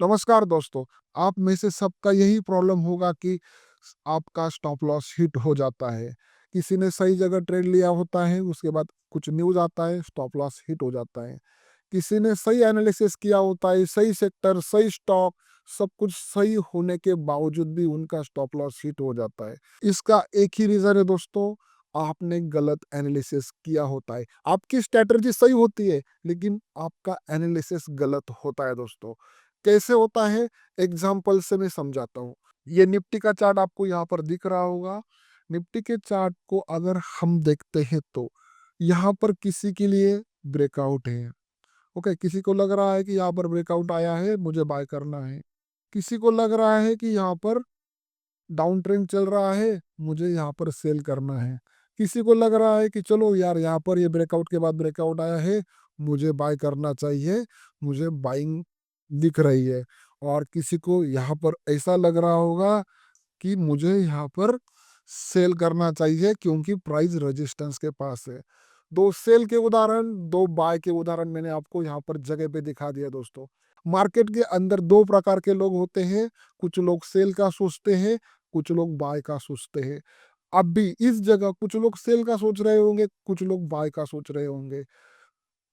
नमस्कार दोस्तों, आप में से सबका यही प्रॉब्लम होगा कि आपका स्टॉप लॉस हिट हो जाता है। किसी ने सही जगह ट्रेड लिया होता है, उसके बाद कुछ न्यूज़ आता है, स्टॉप लॉस हिट हो जाता है। किसी ने सही एनालिसिस किया होता है, सही सेक्टर, सही स्टॉक, सब कुछ सही होने के बावजूद भी उनका स्टॉप लॉस हिट हो जाता है। इसका एक ही रीज़न है दोस्तों, आपने गलत एनालिसिस किया होता है। आपकी स्ट्रैटेजी सही होती है, लेकिन आपका एनालिसिस गलत होता है दोस्तों। कैसे होता है? एग्जाम्पल से मैं समझाता हूँ। ये निफ्टी का चार्ट आपको यहाँ पर दिख रहा होगा। निफ्टी के चार्ट को अगर हम देखते हैं तो यहाँ पर किसी के लिए ब्रेकआउट है। ओके, किसी को लग रहा है कि यहाँ पर ब्रेकआउट आया है, मुझे बाय करना है। किसी को लग रहा है कि यहाँ पर डाउन ट्रेंड चल रहा है, मुझे यहाँ पर सेल करना है। किसी को लग रहा है कि चलो यार, यहाँ पर ये ब्रेकआउट के बाद ब्रेकआउट आया है, मुझे बाय करना चाहिए, मुझे बाइंग दिख रही है। और किसी को यहाँ पर ऐसा लग रहा होगा कि मुझे यहाँ पर सेल करना चाहिए क्योंकि प्राइस रेजिस्टेंस के पास है। दो सेल के उदाहरण, दो बाय के उदाहरण मैंने आपको यहाँ पर जगह पे दिखा दिया दोस्तों। मार्केट के अंदर दो प्रकार के लोग होते हैं, कुछ लोग सेल का सोचते हैं, कुछ लोग बाय का सोचते हैं। अब भी इस जगह कुछ लोग सेल का सोच रहे होंगे, कुछ लोग बाय का सोच रहे होंगे।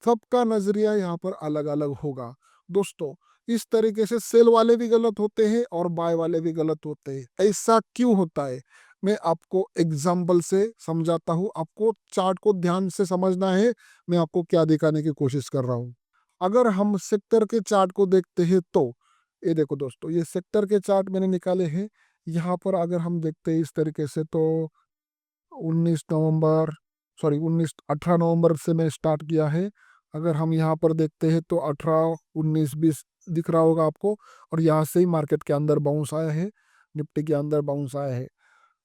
सबका नजरिया यहाँ पर अलग अलग होगा दोस्तों। इस तरीके से सेल वाले भी गलत होते हैं और बाय वाले भी गलत होते हैं। ऐसा क्यों होता है, मैं आपको एग्जाम्पल से समझाता हूँ। आपको चार्ट को ध्यान से समझना है, मैं आपको क्या दिखाने की कोशिश कर रहा हूँ। अगर हम सेक्टर के चार्ट को देखते हैं तो ये देखो दोस्तों, ये सेक्टर के चार्ट मैंने निकाले हैं। यहाँ पर अगर हम देखते हैं इस तरीके से तो 19 नवंबर, सॉरी 19 18 नवंबर से मैं स्टार्ट किया है। अगर हम यहाँ पर देखते हैं तो 18 19 20 दिख रहा होगा आपको। और यहाँ से ही मार्केट के अंदर बाउंस आया है, निफ्टी के अंदर बाउंस आया है।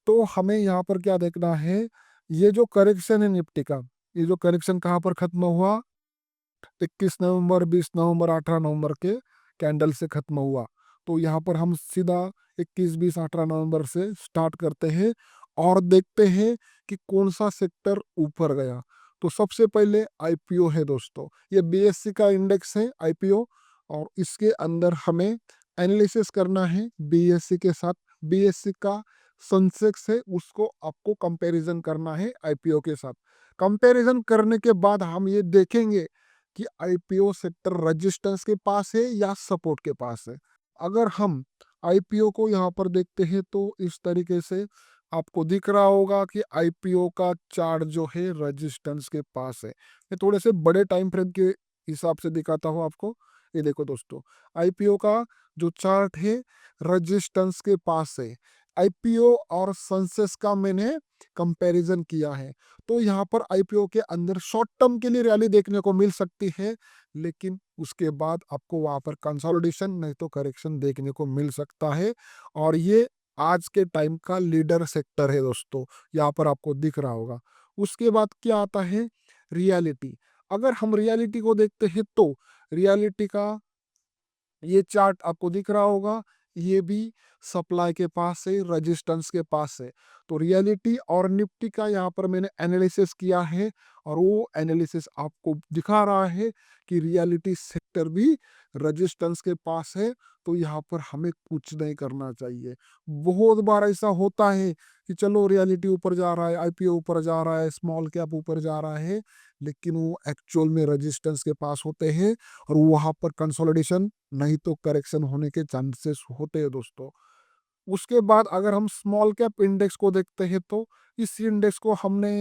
तो हमें यहाँ पर क्या देखना है, ये जो करेक्शन है निफ्टी का, ये जो करेक्शन कहाँ पर खत्म हुआ, 21 नवंबर, 20 नवंबर, 18 नवंबर के कैंडल से खत्म हुआ। तो यहाँ पर हम सीधा 21 20 18 नवंबर से स्टार्ट करते हैं और देखते हैं कि कौन सा सेक्टर ऊपर गया। तो सबसे पहले आईपीओ है दोस्तों, ये बीएससी का इंडेक्स है आईपीओ। और इसके अंदर हमें एनालिसिस करना है बीएससी के साथ। बीएससी का सेंसेक्स है, उसको आपको कंपैरिजन करना है आईपीओ के साथ। कंपैरिजन करने के बाद हम ये देखेंगे कि आईपीओ सेक्टर रेजिस्टेंस के पास है या सपोर्ट के पास है। अगर हम आईपीओ को यहाँ पर देखते हैं तो इस तरीके से आपको दिख रहा होगा कि आईपीओ का चार्ट जो है रेजिस्टेंस के पास है। मैं थोड़े से बड़े टाइम फ्रेम के हिसाब से दिखाता हूँ आपको। ये देखो दोस्तों, आईपीओ का जो चार्ट है रेजिस्टेंस के पास है। आईपीओ और सेंसेक्स का मैंने कंपैरिजन किया है। तो यहाँ पर आईपीओ के अंदर शॉर्ट टर्म के लिए रैली देखने को मिल सकती है, लेकिन उसके बाद आपको वहाँ पर कंसोलिडेशन नहीं तो करेक्शन देखने को मिल सकता है। और ये आज के टाइम का लीडर सेक्टर है दोस्तों, यहाँ पर आपको दिख रहा होगा। उसके बाद क्या आता है, रियलिटी। अगर हम रियलिटी को देखते हैं तो रियलिटी का ये चार्ट आपको दिख रहा होगा, ये भी सप्लाई के पास है, रेजिस्टेंस के पास है। तो रियलिटी और निफ्टी का यहाँ पर मैंने एनालिसिस किया है और वो एनालिसिस आपको दिखा रहा है कि रियलिटी सेक्टर भी रेजिस्टेंस के पास है। तो यहाँ पर हमें कुछ नहीं करना चाहिए। बहुत बार ऐसा होता है कि चलो रियलिटी ऊपर जा रहा है, आईपीओ ऊपर जा रहा है, स्मॉल कैप ऊपर जा रहा है, लेकिन वो एक्चुअल में रेजिस्टेंस के पास होते हैं और वहाँ पर कंसोलिडेशन नहीं तो करेक्शन होने के चांसेस होते हैं दोस्तों। उसके बाद अगर हम स्मॉल कैप इंडेक्स को देखते हैं तो इस इंडेक्स को हमने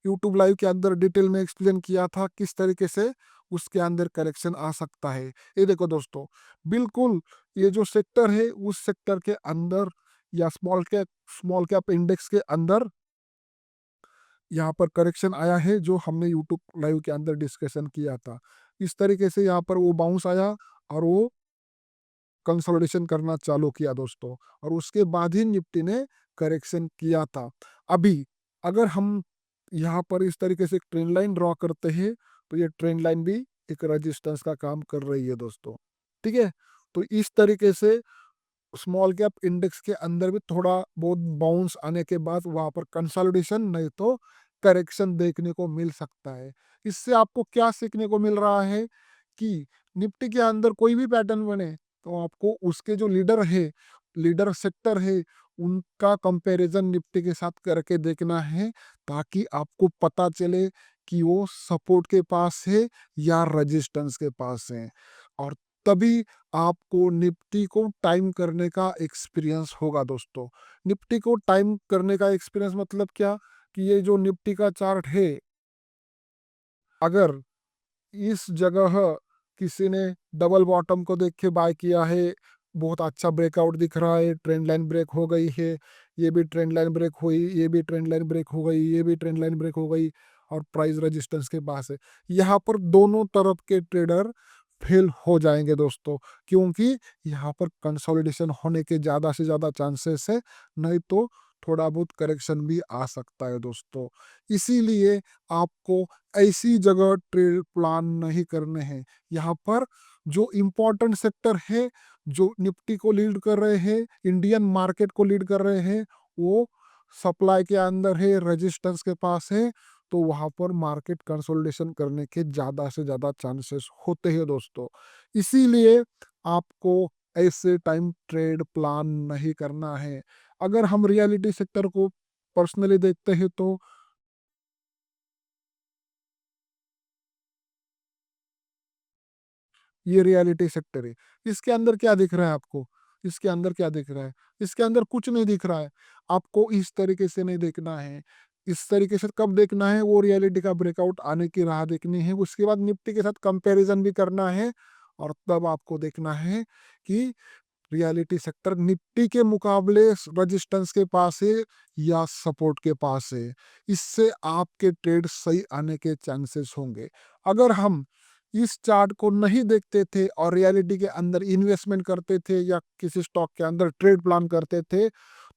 यूट्यूब लाइव के अंदर डिटेल में एक्सप्लेन किया था किस तरीके से उसके अंदर करेक्शन आ सकता है। ये देखो दोस्तों, बिल्कुल ये जो सेक्टर है उस सेक्टर के अंदर या स्मॉल कैप इंडेक्स के अंदर यहाँ पर करेक्शन आया है, जो हमने यूट्यूब लाइव के अंदर डिस्कशन किया था। इस तरीके से यहाँ पर वो बाउंस आया और वो कंसोलिडेशन करना चालू किया दोस्तों। और उसके बाद ही निफ्टी ने करेक्शन किया था। अभी अगर हम यहाँ पर इस तरीके से एक ट्रेंड लाइन ड्रॉ करते हैं तो ये ट्रेंड लाइन भी एक रेजिस्टेंस का काम कर रही है दोस्तों। ठीक है, तो इस तरीके से स्मॉल कैप इंडेक्स के अंदर भी थोड़ा बहुत बाउंस आने के बाद वहां पर कंसोलिडेशन नहीं तो करेक्शन देखने को मिल सकता है। इससे आपको क्या सीखने को मिल रहा है कि निफ्टी के अंदर कोई भी पैटर्न बने, तो आपको उसके जो लीडर सेक्टर है, उनका कंपैरिजन निफ्टी के साथ करके देखना है, ताकि आपको पता चले कि वो सपोर्ट के पास है या रेजिस्टेंस के पास है। और तभी आपको निफ्टी को टाइम करने का एक्सपीरियंस होगा दोस्तों। निफ्टी को टाइम करने का एक्सपीरियंस मतलब क्या, कि ये जो निफ्टी का चार्ट है, अगर इस जगह किसी ने डबल बॉटम को देख के बाय किया है, बहुत अच्छा ब्रेकआउट दिख रहा है, ट्रेंड लाइन ब्रेक हो गई है, ये भी ट्रेंड लाइन ब्रेक हुई, ये भी ट्रेंड लाइन ब्रेक हो गई, ये भी ट्रेंड लाइन ब्रेक हो गई, और प्राइस रेजिस्टेंस के पास है, यहाँ पर दोनों तरफ के ट्रेडर फेल हो जाएंगे दोस्तों। क्योंकि यहाँ पर कंसोलिडेशन होने के ज़्यादा से ज़्यादा चांसेस है, नहीं तो थोड़ा बहुत करेक्शन भी आ सकता है दोस्तों। इसीलिए आपको ऐसी जगह ट्रेड प्लान नहीं करने हैं। यहाँ पर जो इम्पोर्टेंट सेक्टर है, जो निफ्टी को लीड कर रहे हैं, इंडियन मार्केट को लीड कर रहे हैं, वो सप्लाई के अंदर है, रेजिस्टेंस के पास है, तो वहाँ पर मार्केट कंसोलिडेशन करने के ज़्यादा से ज़्यादा चांसेस होते हैं दोस्तों। इसीलिए आपको ऐसे टाइम ट्रेड प्लान नहीं करना है। अगर हम रियलिटी सेक्टर को पर्सनली देखते हैं, तो ये रियलिटी सेक्टर है। इसके अंदर क्या दिख रहा है आपको? इसके अंदर क्या दिख रहा है? इसके अंदर कुछ नहीं दिख रहा है। आपको इस तरीके से नहीं देखना है। इस तरीके से कब देखना है, वो रियलिटी का ब्रेकआउट आने की राह देखनी है। उसके बाद निफ्टी के साथ कंपैरिजन भी करना है, और तब आपको देखना है कि रियलिटी सेक्टर निफ्टी के मुकाबले रेजिस्टेंस के पास है या सपोर्ट के पास है। इससे आपके ट्रेड सही आने के चांसेस होंगे। अगर हम इस चार्ट को नहीं देखते थे और रियलिटी के अंदर इन्वेस्टमेंट करते थे या किसी स्टॉक के अंदर ट्रेड प्लान करते थे,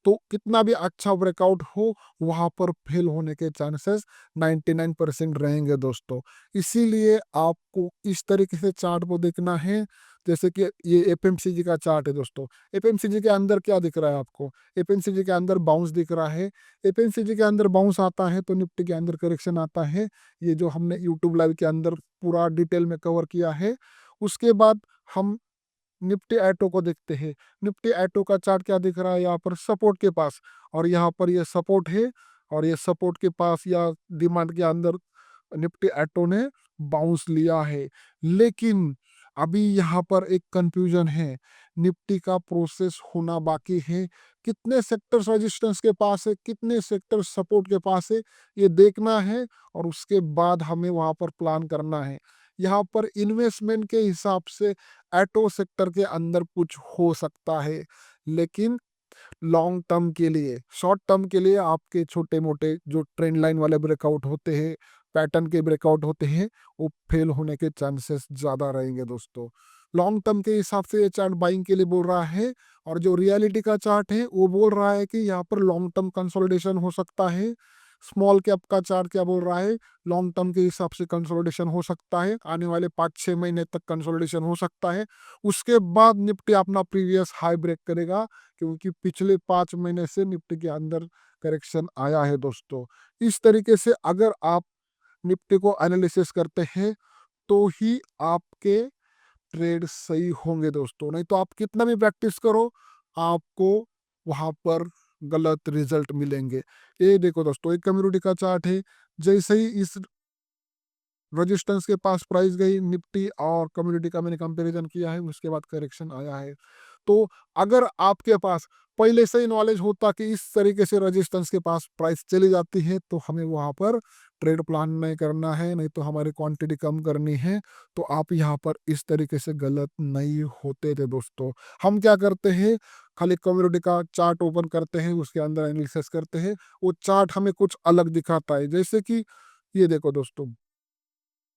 तो कितना भी अच्छा ब्रेकआउट हो, वहां पर फेल होने के चांसेस 99% रहेंगे दोस्तों। इसीलिए आपको इस तरीके से चार्ट को देखना है। जैसे कि ये एफएमसीजी का चार्ट है दोस्तों। एफएमसीजी के अंदर क्या दिख रहा है आपको? एफएमसीजी के अंदर बाउंस दिख रहा है। एफएमसीजी के अंदर बाउंस आता है तो निफ्टी के अंदर करेक्शन आता है। ये जो हमने यूट्यूब लाइव के अंदर पूरा डिटेल में कवर किया है। उसके बाद हम निफ्टी ऐटो को देखते हैं। निफ्टी ऐटो का चार्ट क्या दिख रहा है यहाँ पर? सपोर्ट के पास, और यहाँ पर ये सपोर्ट है, और ये सपोर्ट के पास या डिमांड के अंदर निफ्टी ऐटो ने बाउंस लिया है। लेकिन अभी यहाँ पर एक कंफ्यूजन है, निफ्टी का प्रोसेस होना बाकी है। कितने सेक्टर्स रेजिस्टेंस के पास है, कितने सेक्टर सपोर्ट के पास है, ये देखना है, और उसके बाद हमें वहाँ पर प्लान करना है। यहाँ पर इन्वेस्टमेंट के हिसाब से ऑटो सेक्टर के अंदर कुछ हो सकता है, लेकिन लॉन्ग टर्म के लिए, शॉर्ट टर्म के लिए आपके छोटे मोटे जो ट्रेंड लाइन वाले ब्रेकआउट होते हैं, पैटर्न के ब्रेकआउट होते हैं, वो फेल होने के चांसेस ज़्यादा रहेंगे दोस्तों। लॉन्ग टर्म के हिसाब से ये चार्ट बाइंग के लिए बोल रहा है, और जो रियलिटी का चार्ट है वो बोल रहा है कि यहाँ पर लॉन्ग टर्म कंसोलिडेशन हो सकता है। स्मॉल कैप का चार्ट क्या बोल रहा है? लॉन्ग टर्म के हिसाब से कंसोलिडेशन हो सकता है, आने वाले 5-6 महीने तक कंसोलिडेशन हो सकता है। उसके बाद निफ्टी अपना प्रीवियस हाई ब्रेक करेगा, क्योंकि पिछले 5 महीने से निफ्टी के अंदर करेक्शन आया है दोस्तों। इस तरीके से अगर आप निफ्टी को एनालिसिस करते हैं, तो ही आपके ट्रेड सही होंगे दोस्तों। नहीं तो आप कितना भी प्रैक्टिस करो, आपको वहां पर गलत रिजल्ट मिलेंगे। ये देखो दोस्तों, एक कम्युनिटी का चार्ट है। जैसे ही इस रेजिस्टेंस के पास प्राइस गई निफ्टी और कम्युनिटी का मैंने कंपैरिजन किया है, उसके बाद करेक्शन आया है। तो अगर आपके पास पहले से ही नॉलेज होता कि इस तरीके से रेजिस्टेंस के पास प्राइस चली जाती है, तो हमें वहाँ पर ट्रेड प्लान नहीं करना है, नहीं तो हमारी क्वांटिटी कम करनी है। तो आप यहाँ पर इस तरीके से गलत नहीं होते थे दोस्तों। हम क्या करते हैं, खाली कम्युनिटी का चार्ट ओपन करते हैं, उसके अंदर एनालिसिस करते हैं, वो चार्ट हमें कुछ अलग दिखाता है। जैसे कि ये देखो दोस्तों,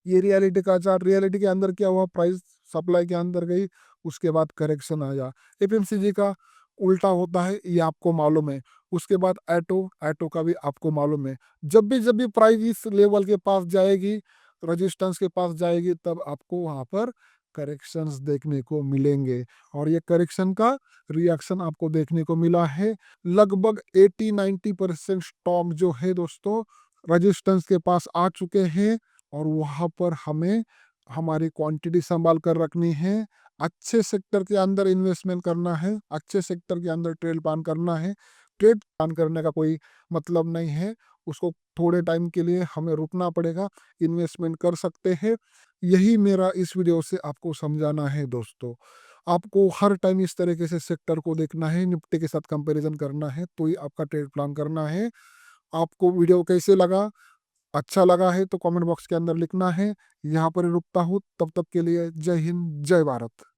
ये रियलिटी का चार्ट, रियलिटी के अंदर क्या हुआ, प्राइस सप्लाई के अंदर गई, उसके बाद करेक्शन आया। एफएमसीजी का उल्टा होता है, ये आपको मालूम है। उसके बाद ऐटो, ऐटो का भी आपको मालूम है। जब भी प्राइस इस लेवल के पास जाएगी, रेजिस्टेंस के पास जाएगी, तब आपको वहाँ पर करेक्शंस देखने को मिलेंगे। और ये करेक्शन का रिएक्शन आपको देखने को मिला है। लगभग 80-90% स्टॉक जो है दोस्तों, रेजिस्टेंस के पास आ चुके हैं, और वहाँ पर हमें हमारी क्वांटिटी संभाल कर रखनी है। अच्छे सेक्टर के अंदर इन्वेस्टमेंट करना है, अच्छे सेक्टर के अंदर ट्रेड प्लान करना है। ट्रेड प्लान करने का कोई मतलब नहीं है, उसको थोड़े टाइम के लिए हमें रुकना पड़ेगा, इन्वेस्टमेंट कर सकते हैं। यही मेरा इस वीडियो से आपको समझाना है दोस्तों। आपको हर टाइम इस तरीके से सेक्टर को देखना है, निफ्टी के साथ कंपैरिजन करना है, तो ही आपका ट्रेड प्लान करना है। आपको वीडियो कैसे लगा? अच्छा लगा है तो कमेंट बॉक्स के अंदर लिखना है। यहाँ पर ही रुकता हूँ, तब तक के लिए जय हिंद, जय भारत।